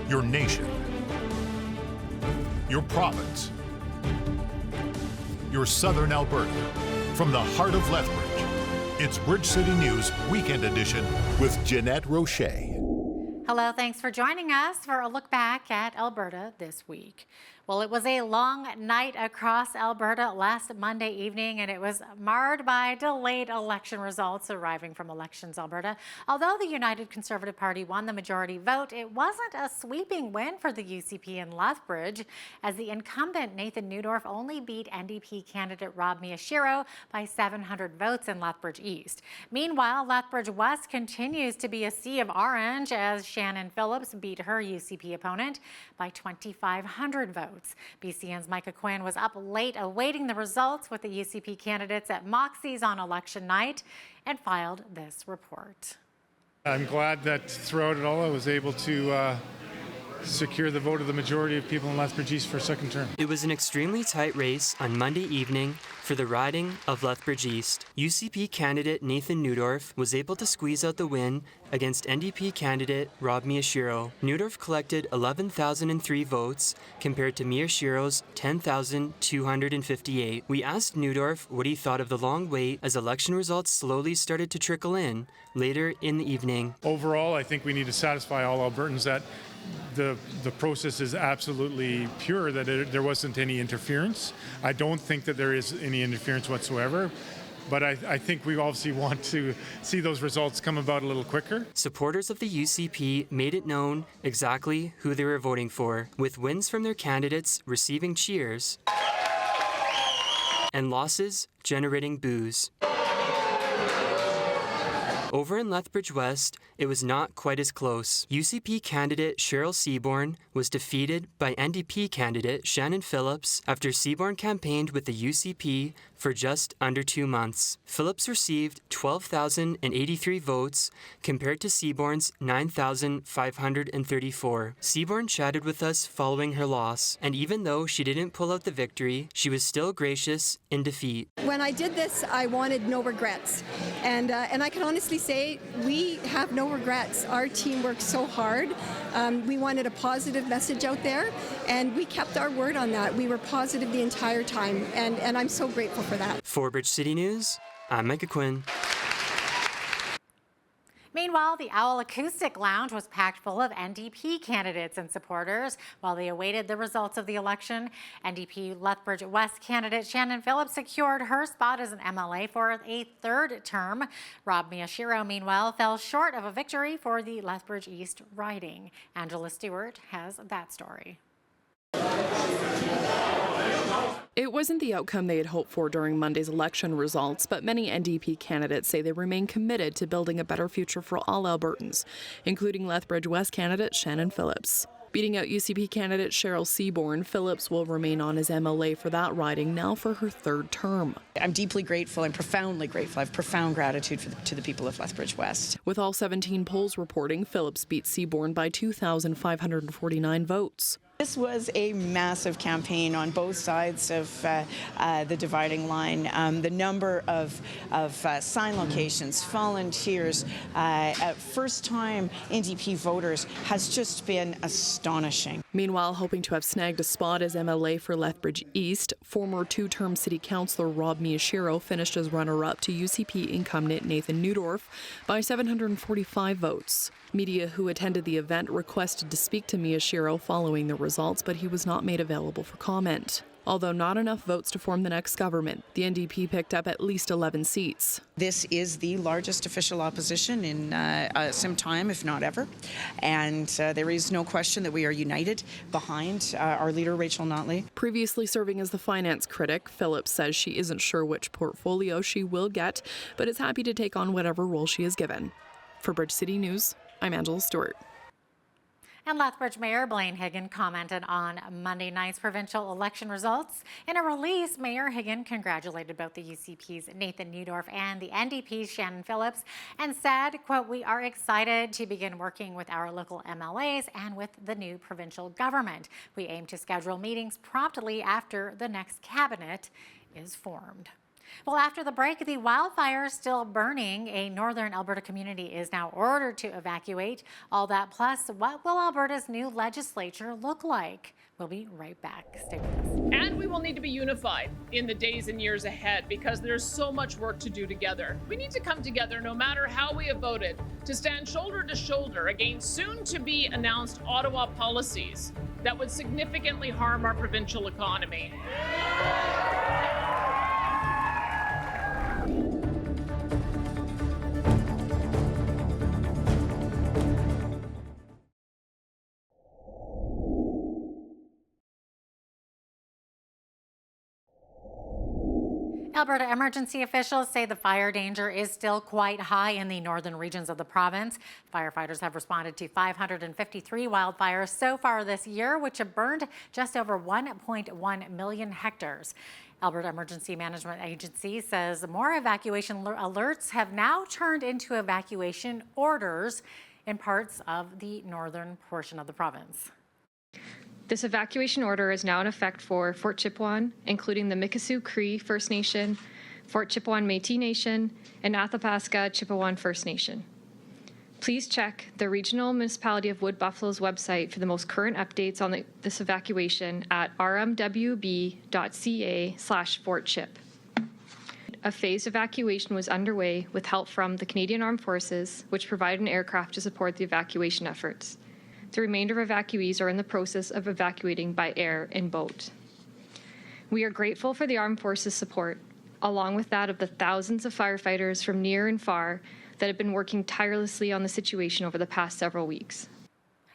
your nation, your province, your southern Alberta. From the heart of Lethbridge, it's Bridge City News Weekend Edition with Jeanette Roche. Hello, thanks for joining us for a look back at Alberta this week. Well, it was a long night across Alberta last Monday evening, and it was marred by delayed election results arriving from Elections Alberta. Although the United Conservative Party won the majority vote, it wasn't a sweeping win for the UCP in Lethbridge, as the incumbent Nathan Neudorf only beat NDP candidate Rob Miyashiro by 700 votes in Lethbridge East. Meanwhile, Lethbridge West continues to be a sea of orange, as Shannon Phillips beat her UCP opponent by 2,500 votes. BCN's Micah Quinn was up late awaiting the results with the UCP candidates at Moxie's on election night and filed this report. I'm glad that throughout it all I was able to secure the vote of the majority of people in Lethbridge East for a second term. It was an extremely tight race on Monday evening for the riding of Lethbridge East. UCP candidate Nathan Neudorf was able to squeeze out the win against NDP candidate Rob Miyashiro. Neudorf collected 11,003 votes compared to Miyashiro's 10,258. We asked Neudorf what he thought of the long wait as election results slowly started to trickle in later in the evening. Overall, I think we need to satisfy all Albertans that the process is absolutely pure, that there wasn't any interference. I don't think that there is any interference whatsoever, but I think we obviously want to see those results come about a little quicker. Supporters of the UCP made it known exactly who they were voting for, with wins from their candidates receiving cheers and losses generating boos. Over in Lethbridge West, it was not quite as close. UCP candidate Cheryl Seaborn was defeated by NDP candidate Shannon Phillips after Seaborn campaigned with the UCP for just under 2 months. Phillips received 12,083 votes compared to Seaborn's 9,534. Seaborn chatted with us following her loss, and even though she didn't pull out the victory, she was still gracious in defeat. When I did this, I wanted no regrets, and I can honestly say we have no regrets. Our team worked so hard. We wanted a positive message out there, and we kept our word on that. We were positive the entire time, and I'm so grateful for that. For Bridge City News, I'm Micah Quinn. Meanwhile, the Owl Acoustic Lounge was packed full of NDP candidates and supporters while they awaited the results of the election. NDP Lethbridge West candidate Shannon Phillips secured her spot as an MLA for a third term. Rob Miyashiro, meanwhile, fell short of a victory for the Lethbridge East riding. Angela Stewart has that story. It wasn't the outcome they had hoped for during Monday's election results, but many NDP candidates say they remain committed to building a better future for all Albertans, including Lethbridge West candidate Shannon Phillips. Beating out UCP candidate Cheryl Seaborn, Phillips will remain on as MLA for that riding, now for her third term. I'm deeply grateful. I'm profoundly grateful. I have profound gratitude to the people of Lethbridge West. With all 17 polls reporting, Phillips beat Seaborn by 2,549 votes. This was a massive campaign on both sides of the dividing line. The number of sign locations, volunteers, first-time NDP voters has just been astonishing. Meanwhile, hoping to have snagged a spot as MLA for Lethbridge East, former two-term city councillor Rob Miyashiro finished as runner-up to UCP incumbent Nathan Neudorf by 745 votes. Media who attended the event requested to speak to Miyashiro following the results, but he was not made available for comment. Although not enough votes to form the next government, the NDP picked up at least 11 seats. This is the largest official opposition in some time, if not ever. And there is no question that we are united behind our leader, Rachel Notley. Previously serving as the finance critic, Phillips says she isn't sure which portfolio she will get, but is happy to take on whatever role she is given. For Bridge City News, I'm Angela Stewart. And Lethbridge Mayor Blaine Higgin commented on Monday night's provincial election results. In a release, Mayor Higgin congratulated both the UCP's Nathan Neudorf and the NDP's Shannon Phillips and said, quote, "We are excited to begin working with our local MLAs and with the new provincial government. We aim to schedule meetings promptly after the next cabinet is formed." Well, after the break, the wildfires still burning. A northern Alberta community is now ordered to evacuate. All that plus, what will Alberta's new legislature look like? We'll be right back. Stay with us. And we will need to be unified in the days and years ahead because there's so much work to do together. We need to come together no matter how we have voted to stand shoulder to shoulder against soon to be announced Ottawa policies that would significantly harm our provincial economy. Alberta emergency officials say the fire danger is still quite high in the northern regions of the province. Firefighters have responded to 553 wildfires so far this year, which have burned just over 1.1 million hectares. Alberta Emergency Management Agency says more evacuation alerts have now turned into evacuation orders in parts of the northern portion of the province. This evacuation order is now in effect for Fort Chipewyan, including the Mikisew Cree First Nation, Fort Chipewyan Métis Nation, and Athabasca Chipewyan First Nation. Please check the Regional Municipality of Wood Buffalo's website for the most current updates on this evacuation at rmwb.ca/Fort Chip. A phased evacuation was underway with help from the Canadian Armed Forces, which provided an aircraft to support the evacuation efforts. The remainder of evacuees are in the process of evacuating by air and boat. We are grateful for the Armed Forces' support, along with that of the thousands of firefighters from near and far that have been working tirelessly on the situation over the past several weeks.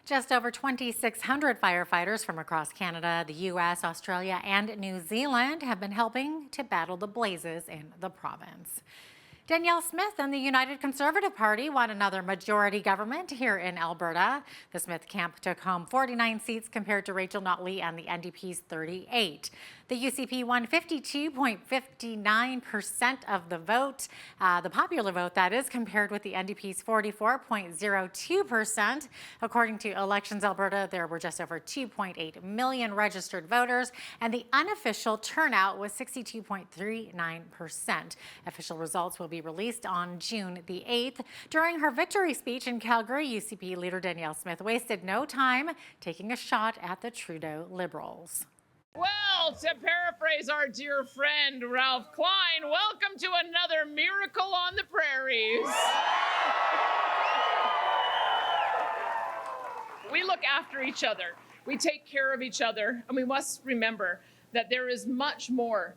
Just over 2,600 firefighters from across Canada, the U.S., Australia, and New Zealand have been helping to battle the blazes in the province. Danielle Smith and the United Conservative Party won another majority government here in Alberta. The Smith camp took home 49 seats compared to Rachel Notley and the NDP's 38. The UCP won 52.59% of the vote, the popular vote that is, compared with the NDP's 44.02%. According to Elections Alberta, there were just over 2.8 million registered voters, and the unofficial turnout was 62.39%. Official results will be released on June the 8th. During her victory speech in Calgary, UCP leader Danielle Smith wasted no time taking a shot at the Trudeau Liberals. Well, to paraphrase our dear friend Ralph Klein, welcome to another miracle on the prairies. We look after each other, we take care of each other, and we must remember that there is much more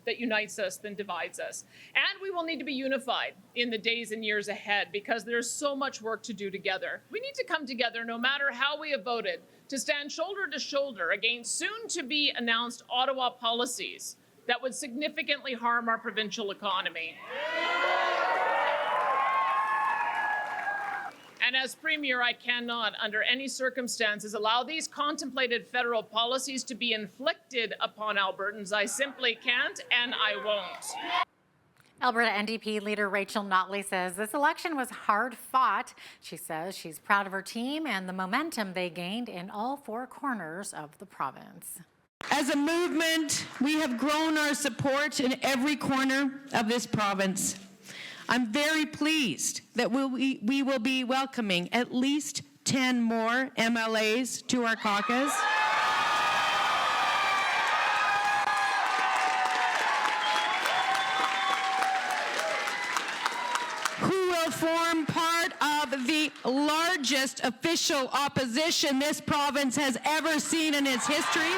that unites us than divides us. And we will need to be unified in the days and years ahead because there's so much work to do together. We need to come together no matter how we have voted to stand shoulder to shoulder against soon to be announced Ottawa policies that would significantly harm our provincial economy. And as Premier, I cannot, under any circumstances, allow these contemplated federal policies to be inflicted upon Albertans. I simply can't, and I won't. Alberta NDP leader Rachel Notley says this election was hard fought. She says she's proud of her team and the momentum they gained in all four corners of the province. As a movement, we have grown our support in every corner of this province. I'm very pleased that we will be welcoming at least 10 more MLAs to our caucus. Who will form part of the largest official opposition this province has ever seen in its history.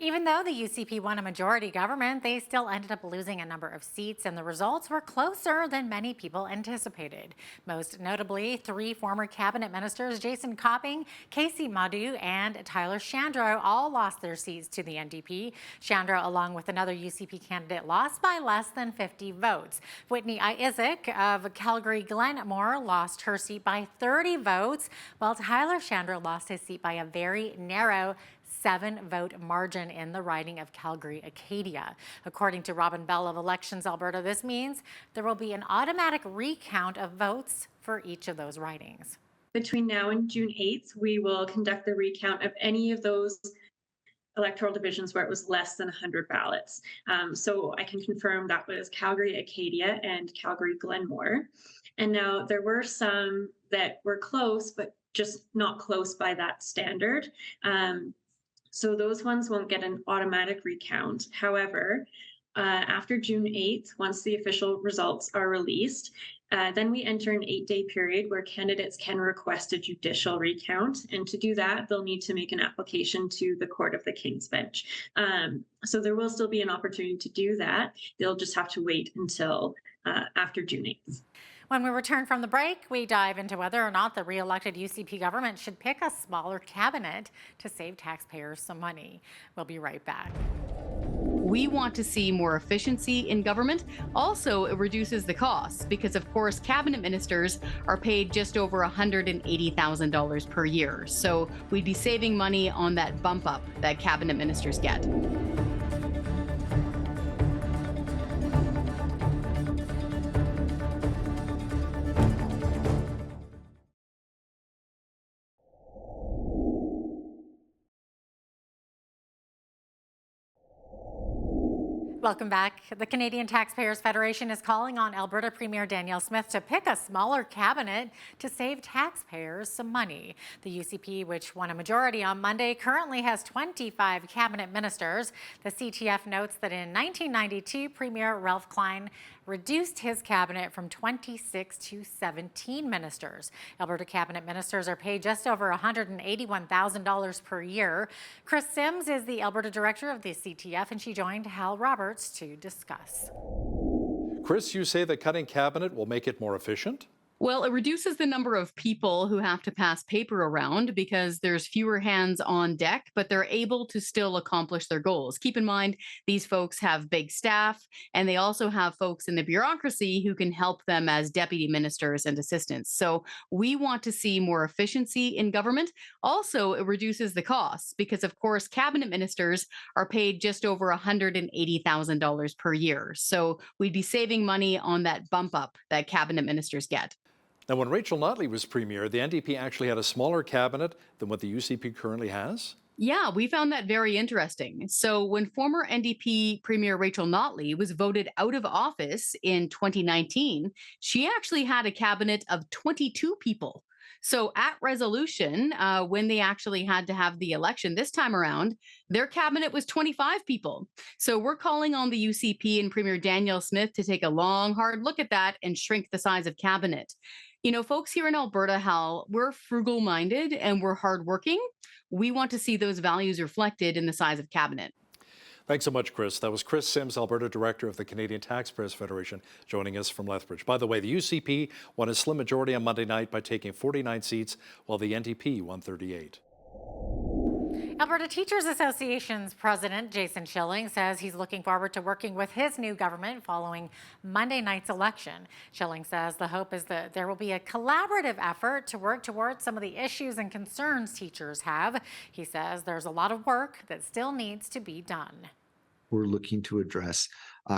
Even though the UCP won a majority government, they still ended up losing a number of seats, and the results were closer than many people anticipated. Most notably, three former cabinet ministers, Jason Copping, Casey Madu, and Tyler Shandro, all lost their seats to the NDP. Shandro, along with another UCP candidate, lost by less than 50 votes. Whitney Isaac of Calgary Glenmore lost her seat by 30 votes, while Tyler Shandro lost his seat by a very narrow 7-vote margin in the riding of Calgary-Acadia. According to Robin Bell of Elections Alberta, this means there will be an automatic recount of votes for each of those ridings. Between now and June 8th, we will conduct the recount of any of those electoral divisions where it was less than 100 ballots. So I can confirm that was Calgary Acadia and Calgary Glenmore. And now there were some that were close, but just not close by that standard. So those ones won't get an automatic recount. However, after June 8th, once the official results are released, then we enter an 8-day period where candidates can request a judicial recount. And to do that, they'll need to make an application to the Court of the King's Bench. So there will still be an opportunity to do that. They'll just have to wait until after June 8th. When we return from the break, we dive into whether or not the re-elected UCP government should pick a smaller cabinet to save taxpayers some money. We'll be right back. We want to see more efficiency in government. Also, it reduces the costs because, of course, cabinet ministers are paid just over $180,000 per year. So we'd be saving money on that bump up that cabinet ministers get. Welcome back. The Canadian Taxpayers Federation is calling on Alberta Premier Danielle Smith to pick a smaller cabinet to save taxpayers some money. The UCP, which won a majority on Monday, currently has 25 cabinet ministers. The CTF notes that in 1992, Premier Ralph Klein reduced his cabinet from 26 to 17 ministers. Alberta cabinet ministers are paid just over $181,000 per year. Chris Sims is the Alberta director of the CTF, and she joined Hal Roberts to discuss. Chris, you say that cutting cabinet will make it more efficient? Well, it reduces the number of people who have to pass paper around because there's fewer hands on deck, but they're able to still accomplish their goals. Keep in mind, these folks have big staff, and they also have folks in the bureaucracy who can help them as deputy ministers and assistants. So we want to see more efficiency in government. Also, it reduces the costs because, of course, cabinet ministers are paid just over $180,000 per year. So we'd be saving money on that bump up that cabinet ministers get. Now, when Rachel Notley was premier, the NDP actually had a smaller cabinet than what the UCP currently has? Yeah, we found that very interesting. So when former NDP Premier Rachel Notley was voted out of office in 2019, she actually had a cabinet of 22 people. So at resolution, when they actually had to have the election this time around, their cabinet was 25 people. So we're calling on the UCP and Premier Danielle Smith to take a long, hard look at that and shrink the size of cabinet. You know, folks here in Alberta, Hal, we're frugal-minded and we're hardworking. We want to see those values reflected in the size of cabinet. Thanks so much, Chris. That was Chris Sims, Alberta Director of the Canadian Taxpayers Federation, joining us from Lethbridge. By the way, the UCP won a slim majority on Monday night by taking 49 seats, while the NDP won 38. Alberta Teachers Association's president, Jason Schilling, says he's looking forward to working with his new government following Monday night's election. Schilling says the hope is that there will be a collaborative effort to work towards some of the issues and concerns teachers have. He says there's a lot of work that still needs to be done. We're looking to address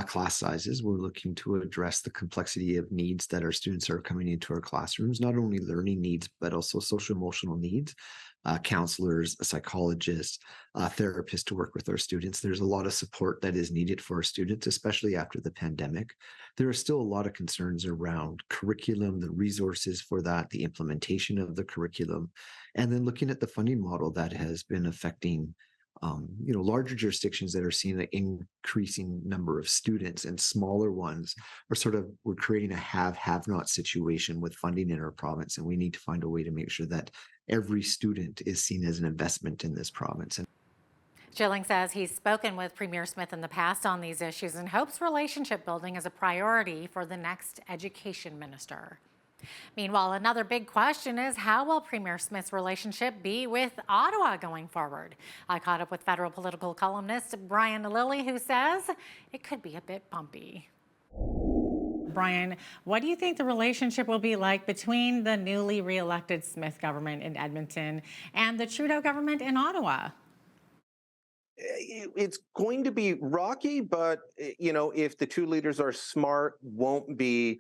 class sizes. We're looking to address the complexity of needs that our students are coming into our classrooms, not only learning needs, but also social emotional needs. Counselors, psychologists, therapists to work with our students. There's a lot of support that is needed for our students, especially after the pandemic. There are still a lot of concerns around curriculum, the resources for that, the implementation of the curriculum, and then looking at the funding model that has been affecting larger jurisdictions that are seeing an increasing number of students, and smaller ones we're creating a have-not situation with funding in our province. And we need to find a way to make sure that every student is seen as an investment in this province. Schilling says he's spoken with Premier Smith in the past on these issues and hopes relationship building is a priority for the next education minister. Meanwhile, another big question is how will Premier Smith's relationship be with Ottawa going forward? I caught up with federal political columnist Brian Lilly, who says it could be a bit bumpy. Brian, what do you think the relationship will be like between the newly re-elected Smith government in Edmonton and the Trudeau government in Ottawa? It's going to be rocky, but if the two leaders are smart, won't be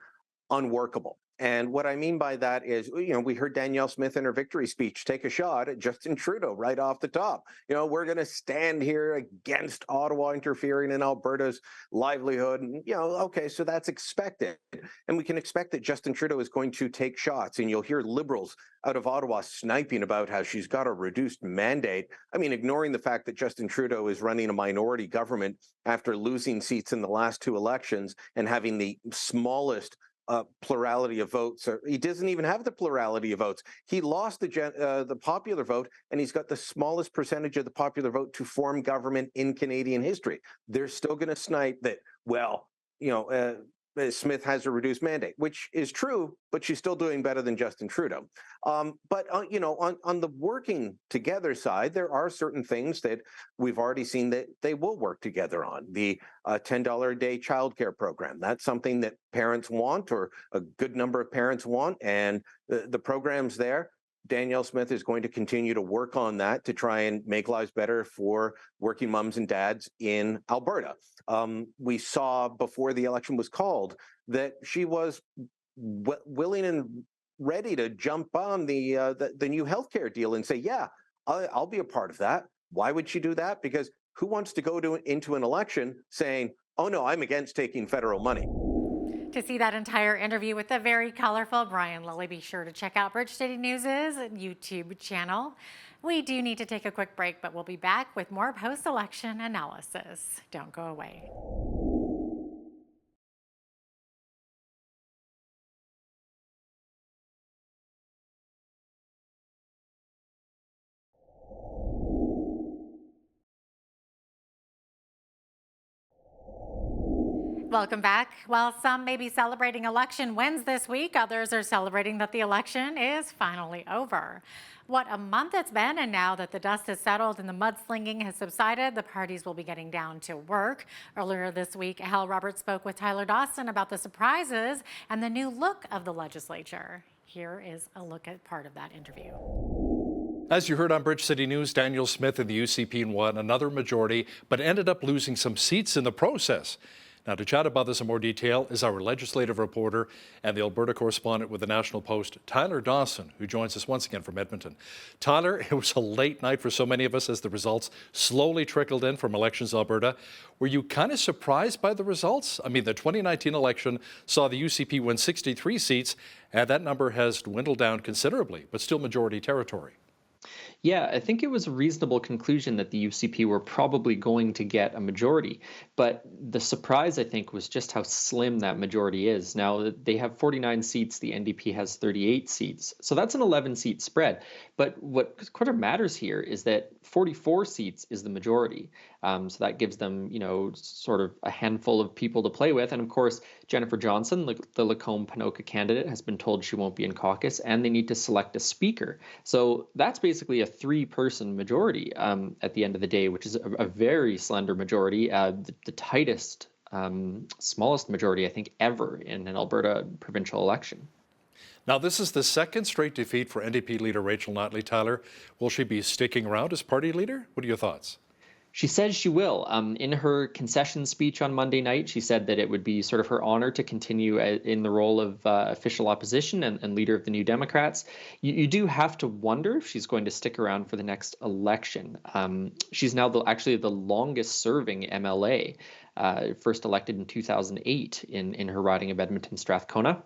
unworkable. And what I mean by that is, we heard Danielle Smith in her victory speech take a shot at Justin Trudeau right off the top. We're going to stand here against Ottawa interfering in Alberta's livelihood. And, okay, so that's expected. And we can expect that Justin Trudeau is going to take shots. And you'll hear Liberals out of Ottawa sniping about how she's got a reduced mandate. I mean, ignoring the fact that Justin Trudeau is running a minority government after losing seats in the last 2 elections and having the smallest plurality of votes. Or he doesn't even have the plurality of votes. He lost the popular vote, and he's got the smallest percentage of the popular vote to form government in Canadian history. They're still going to snipe that, Smith has a reduced mandate, which is true, but she's still doing better than Justin Trudeau. But on the working together side, there are certain things that we've already seen that they will work together on. The $10 a day childcare program, that's something that parents want, or a good number of parents want, and the program's there. Danielle Smith is going to continue to work on that to try and make lives better for working moms and dads in Alberta. We saw before the election was called that she was willing and ready to jump on the new healthcare deal and say, yeah, I'll be a part of that. Why would she do that? Because who wants to go into an election saying, oh no, I'm against taking federal money? To see that entire interview with the very colorful Brian Lilly, be sure to check out Bridge City News' YouTube channel. We do need to take a quick break, but we'll be back with more post-election analysis. Don't go away. Welcome back. While some may be celebrating election wins this week, others are celebrating that the election is finally over. What a month it's been, and now that the dust has settled and the mudslinging has subsided, the parties will be getting down to work. Earlier this week, Hal Roberts spoke with Tyler Dawson about the surprises and the new look of the legislature. Here is a look at part of that interview. As you heard on Bridge City News, Danielle Smith and the UCP won another majority, but ended up losing some seats in the process. Now, to chat about this in more detail is our legislative reporter and the Alberta correspondent with the National Post, Tyler Dawson, who joins us once again from Edmonton. Tyler, it was a late night for so many of us as the results slowly trickled in from Elections Alberta. Were you kind of surprised by the results? I mean, the 2019 election saw the UCP win 63 seats, and that number has dwindled down considerably, but still majority territory. Yeah, I think it was a reasonable conclusion that the UCP were probably going to get a majority. But the surprise, I think, was just how slim that majority is. Now, they have 49 seats. The NDP has 38 seats. So that's an 11-seat spread. But what kind of matters here is that 44 seats is the majority. So that gives them, sort of a handful of people to play with. And of course, Jennifer Johnson, the Lacombe-Panoka candidate, has been told she won't be in caucus, and they need to select a speaker. So that's basically a 3-person majority at the end of the day, which is a very slender majority, the tightest, smallest majority, I think, ever in an Alberta provincial election. Now, this is the second straight defeat for NDP leader Rachel Notley. Tyler, will she be sticking around as party leader? What are your thoughts? She says she will. In her concession speech on Monday night, she said that it would be sort of her honor to continue in the role of official opposition and leader of the New Democrats. You do have to wonder if she's going to stick around for the next election. She's now actually the longest serving MLA, first elected in 2008 in her riding of Edmonton Strathcona.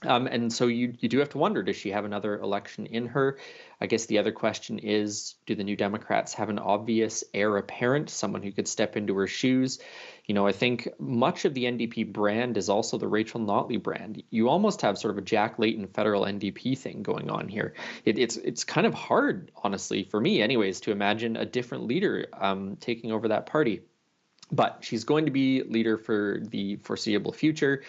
And so you do have to wonder, does she have another election in her? I guess the other question is, do the New Democrats have an obvious heir apparent, someone who could step into her shoes? I think much of the NDP brand is also the Rachel Notley brand. You almost have sort of a Jack Layton federal NDP thing going on here. It's kind of hard, honestly, for me anyways, to imagine a different leader taking over that party. But she's going to be leader for the foreseeable future,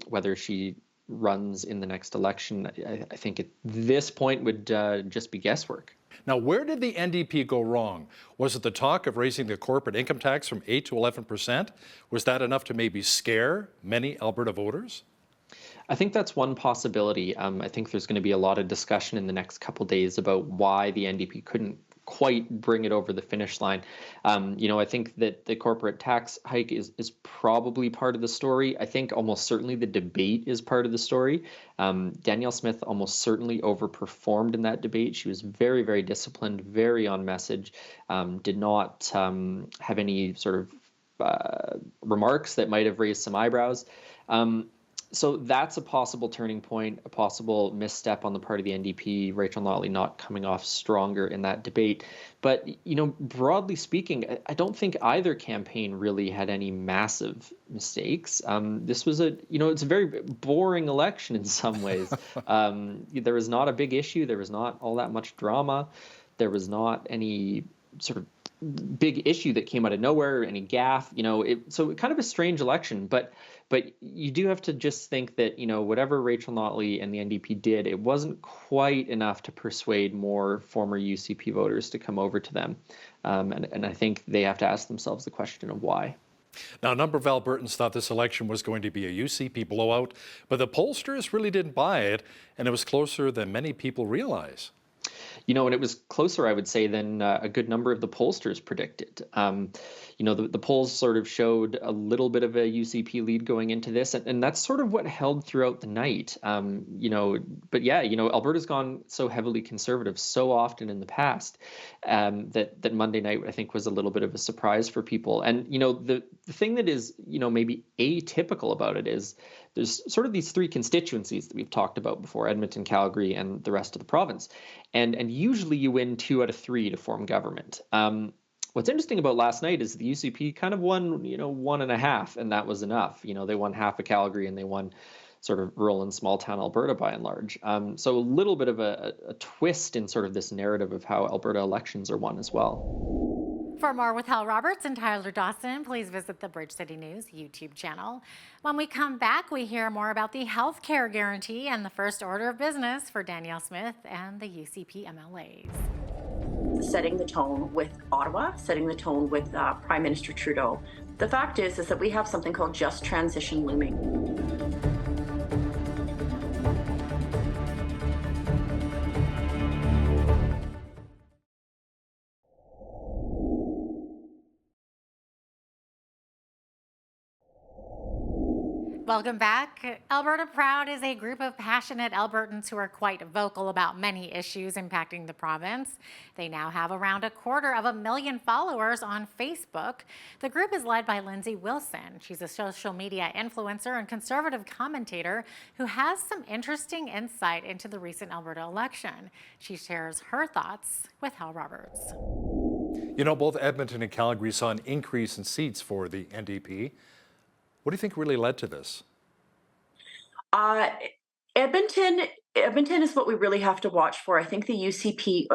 whether she runs in the next election, I think at this point would just be guesswork. Now, where did the NDP go wrong? Was it the talk of raising the corporate income tax from 8 to 11%? Was that enough to maybe scare many Alberta voters? I think that's one possibility. I think there's going to be a lot of discussion in the next couple days about why the NDP couldn't quite bring it over the finish line. I think that the corporate tax hike is probably part of the story. I think almost certainly the debate is part of the story. Danielle Smith almost certainly overperformed in that debate. She was very, very disciplined, very on message, did not have any sort of remarks that might have raised some eyebrows. So that's a possible turning point, a possible misstep on the part of the NDP, Rachel Notley not coming off stronger in that debate. But, broadly speaking, I don't think either campaign really had any massive mistakes. This was it's a very boring election in some ways. There was not a big issue. There was not all that much drama. There was not any sort of big issue that came out of nowhere, any gaffe, so kind of a strange election, but you do have to just think that, whatever Rachel Notley and the NDP did, it wasn't quite enough to persuade more former UCP voters to come over to them. And I think they have to ask themselves the question of why. Now, a number of Albertans thought this election was going to be a UCP blowout, but the pollsters really didn't buy it, and it was closer than many people realize. And it was closer, I would say, than a good number of the pollsters predicted. The polls sort of showed a little bit of a UCP lead going into this, and that's sort of what held throughout the night. But yeah, Alberta's gone so heavily conservative so often in the past that Monday night, I think, was a little bit of a surprise for people. And, the thing that is, maybe atypical about it is there's sort of these three constituencies that we've talked about before, Edmonton, Calgary, and the rest of the province. And usually you win 2 out of 3 to form government. What's interesting about last night is the UCP kind of won, 1.5, and that was enough. They won half of Calgary and they won sort of rural and small town Alberta by and large. So a little bit of a twist in sort of this narrative of how Alberta elections are won as well. For more with Hal Roberts and Tyler Dawson, please visit the Bridge City News YouTube channel. When we come back, we hear more about the health care guarantee and the first order of business for Danielle Smith and the UCP MLAs. Setting the tone with Ottawa, setting the tone with Prime Minister Trudeau. The fact is that we have something called just transition looming. Welcome back. Alberta Proud is a group of passionate Albertans who are quite vocal about many issues impacting the province. They now have around 250,000 followers on Facebook. The group is led by Lindsay Wilson. She's a social media influencer and conservative commentator who has some interesting insight into the recent Alberta election. She shares her thoughts with Hal Roberts. Both Edmonton and Calgary saw an increase in seats for the NDP. What do you think really led to this? Edmonton is what we really have to watch for. I think the UCP,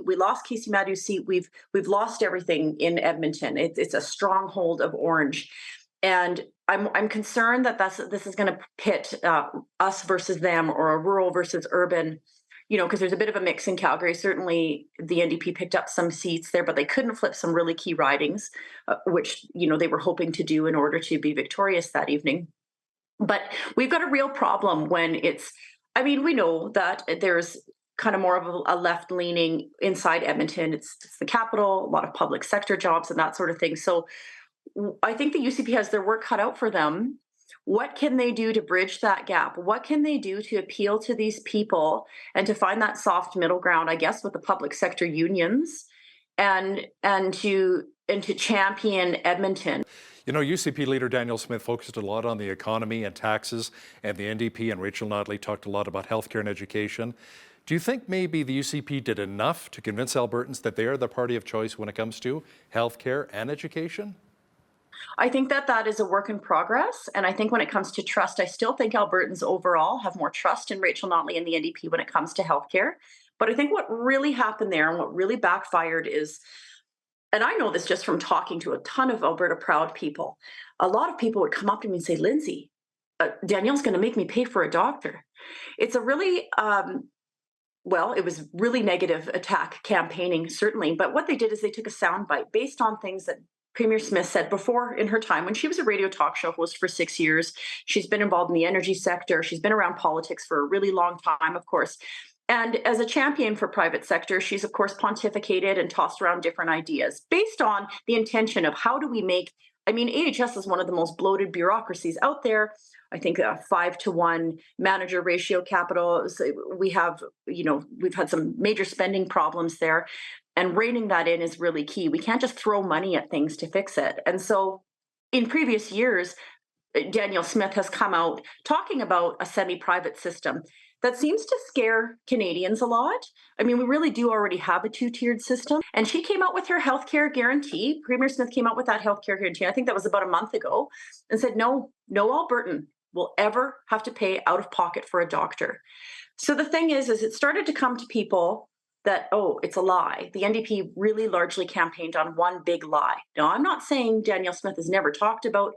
we lost Casey Madhu's seat. We've lost everything in Edmonton. It's a stronghold of Orange. And I'm concerned that this is going to pit us versus them, or a rural versus urban, because there's a bit of a mix in Calgary. Certainly the NDP picked up some seats there, but they couldn't flip some really key ridings, which, they were hoping to do in order to be victorious that evening. But we've got a real problem when we know that there's kind of more of a left-leaning inside Edmonton. It's the capital, a lot of public sector jobs and that sort of thing. So I think the UCP has their work cut out for them. What can they do to bridge that gap? What can they do to appeal to these people and to find that soft middle ground, I guess, with the public sector unions and to champion Edmonton? UCP leader Danielle Smith focused a lot on the economy and taxes, and the NDP and Rachel Notley talked a lot about healthcare and education. Do you think maybe the UCP did enough to convince Albertans that they are the party of choice when it comes to healthcare and education? I think that is a work in progress. And I think when it comes to trust, I still think Albertans overall have more trust in Rachel Notley and the NDP when it comes to healthcare. But I think what really happened there and what really backfired is, and I know this just from talking to a ton of Alberta Proud people, a lot of people would come up to me and say, Lindsay, Danielle's going to make me pay for a doctor. It's a really, it was really negative attack campaigning, certainly. But what they did is they took a soundbite based on things that Premier Smith said before in her time when she was a radio talk show host for 6 years. She's been involved in the energy sector. She's been around politics for a really long time, of course. And as a champion for private sector, she's of course pontificated and tossed around different ideas based on the intention of how do we make, I mean, AHS is one of the most bloated bureaucracies out there. I think a 5-to-1 manager ratio capital. We have, we've had some major spending problems there, and reining that in is really key. We can't just throw money at things to fix it. And so in previous years, Danielle Smith has come out talking about a semi-private system that seems to scare Canadians a lot. I mean, we really do already have a two-tiered system. And she came out with her healthcare guarantee. Premier Smith came out with that healthcare guarantee, I think that was about a month ago, and said, no Albertan will ever have to pay out of pocket for a doctor. So the thing is it started to come to people that, oh, it's a lie. The NDP really largely campaigned on one big lie. Now, I'm not saying Danielle Smith has never talked about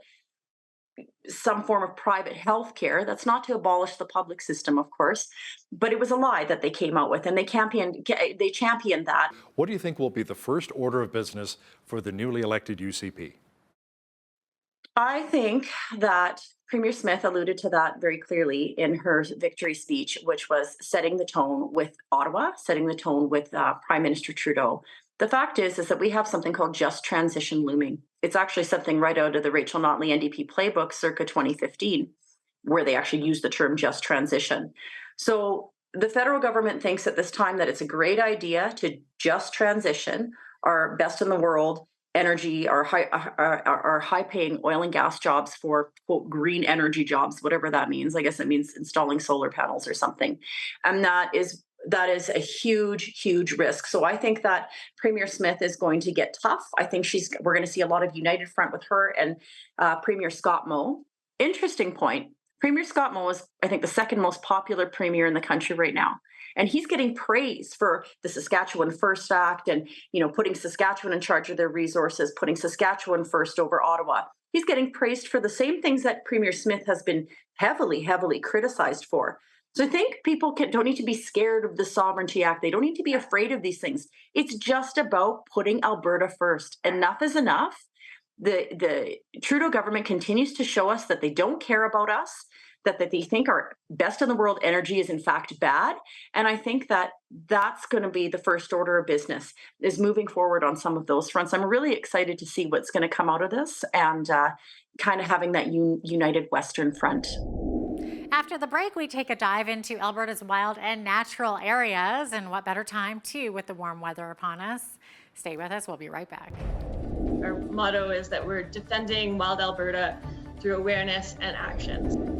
some form of private health care. That's not to abolish the public system, of course, but it was a lie that they came out with, and they championed that. What do you think will be the first order of business for the newly elected UCP? I think that Premier Smith alluded to that very clearly in her victory speech, which was setting the tone with Ottawa, setting the tone with Prime Minister Trudeau. The fact is that we have something called just transition looming. It's actually something right out of the Rachel Notley NDP playbook circa 2015, where they actually use the term just transition. So the federal government thinks at this time that it's a great idea to just transition our best in the world energy, our high-paying oil and gas jobs for, quote, green energy jobs, whatever that means. I guess it means installing solar panels or something. And that is a huge, huge risk. So I think that Premier Smith is going to get tough. I think we're going to see a lot of united front with her and Premier Scott Moe. Interesting point. Premier Scott Moe is, I think, the second most popular premier in the country right now. And he's getting praised for the Saskatchewan First Act and, putting Saskatchewan in charge of their resources, putting Saskatchewan first over Ottawa. He's getting praised for the same things that Premier Smith has been heavily, heavily criticized for. So I think people don't need to be scared of the Sovereignty Act. They don't need to be afraid of these things. It's just about putting Alberta first. Enough is enough. The Trudeau government continues to show us that they don't care about us, that they think our best in the world energy is in fact bad. And I think that that's going to be the first order of business, is moving forward on some of those fronts. I'm really excited to see what's going to come out of this and kind of having that united Western front. After the break, we take a dive into Alberta's wild and natural areas, and what better time too with the warm weather upon us. Stay with us, we'll be right back. Our motto is that we're defending wild Alberta through awareness and action.